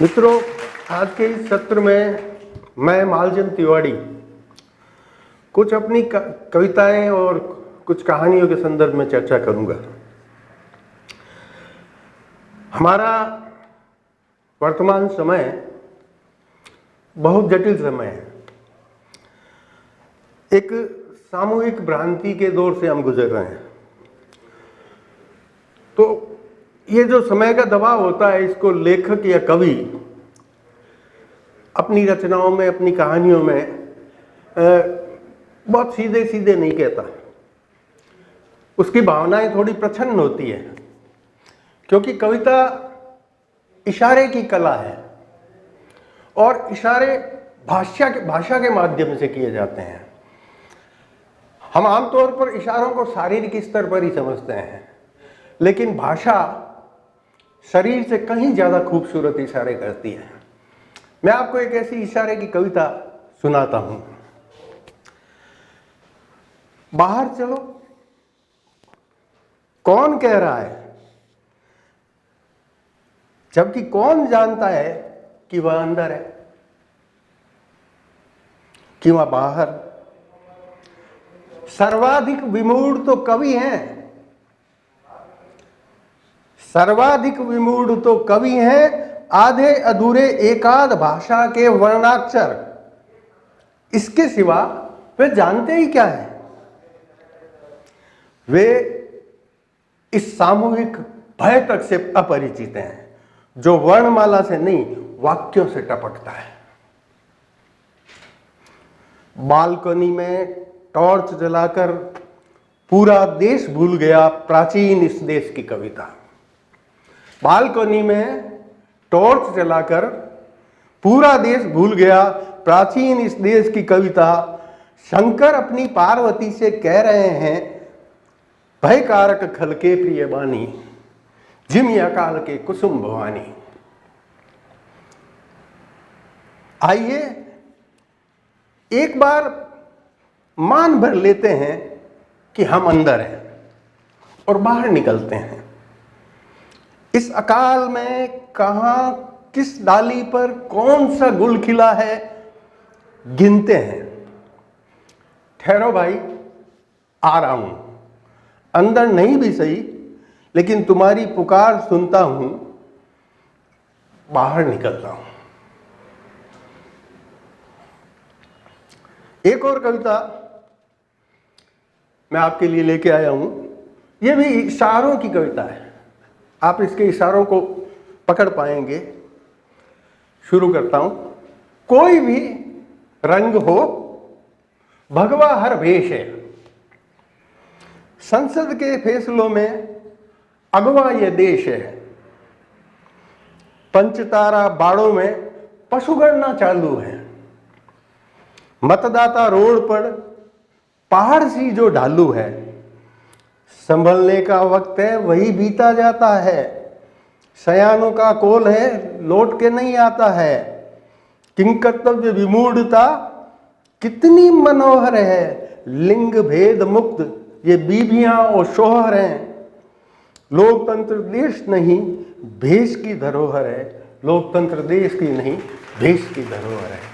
मित्रों, आज के इस सत्र में मैं मालचंद तिवारी कुछ अपनी कविताएं और कुछ कहानियों के संदर्भ में चर्चा करूंगा। हमारा वर्तमान समय बहुत जटिल समय है। एक सामूहिक भ्रांति के दौर से हम गुजर रहे हैं। तो ये जो समय का दबाव होता है, इसको लेखक या कवि अपनी रचनाओं में, अपनी कहानियों में बहुत सीधे सीधे नहीं कहता। उसकी भावनाएं थोड़ी प्रछन्न होती है, क्योंकि कविता इशारे की कला है और इशारे भाषा के माध्यम से किए जाते हैं। हम आमतौर पर इशारों को शारीरिक स्तर पर ही समझते हैं, लेकिन भाषा शरीर से कहीं ज्यादा खूबसूरत इशारे करती है। मैं आपको एक ऐसी इशारे की कविता सुनाता हूं। बाहर चलो, कौन कह रहा है, जबकि कौन जानता है कि वह अंदर है कि वह बाहर। सर्वाधिक विमूढ़ तो कवि हैं, सर्वाधिक विमूढ़ तो कवि हैं, आधे अधूरे एकाध भाषा के वर्णाक्षर, इसके सिवा वे जानते ही क्या है। वे इस सामूहिक भय तक से अपरिचित हैं, जो वर्णमाला से नहीं वाक्यों से टपकता है। बालकनी में टॉर्च जलाकर पूरा देश भूल गया, प्राचीन इस देश की कविता। बालकनी में टॉर्च जलाकर पूरा देश भूल गया, प्राचीन इस देश की कविता। शंकर अपनी पार्वती से कह रहे हैं, भयकारक खल के प्रिय बानी, जिमि अकाल के कुसुम भवानी। आइए एक बार मान भर लेते हैं कि हम अंदर हैं और बाहर निकलते हैं। इस अकाल में कहां, किस डाली पर कौन सा गुल खिला है, गिनते हैं। ठहरो भाई, आ रहा हूं, अंदर नहीं भी सही, लेकिन तुम्हारी पुकार सुनता हूं, बाहर निकलता हूं। एक और कविता मैं आपके लिए लेके आया हूं। यह भी इशारों की कविता है, आप इसके इशारों को पकड़ पाएंगे। शुरू करता हूं। कोई भी रंग हो, भगवा हर भेष है, संसद के फैसलों में अगवा ये देश है। पंचतारा बाड़ों में पशुगणना चालू है, मतदाता रोड पर पहाड़ सी जो ढालू है। संभलने का वक्त है, वही बीता जाता है, सयानों का कोल है, लौट के नहीं आता है। किंकर्तव्य विमूढ़ता कितनी मनोहर है, लिंग भेद मुक्त ये बीबियां और शोहर हैं। लोकतंत्र देश नहीं भेष की धरोहर है, लोकतंत्र देश की नहीं भेष की धरोहर है।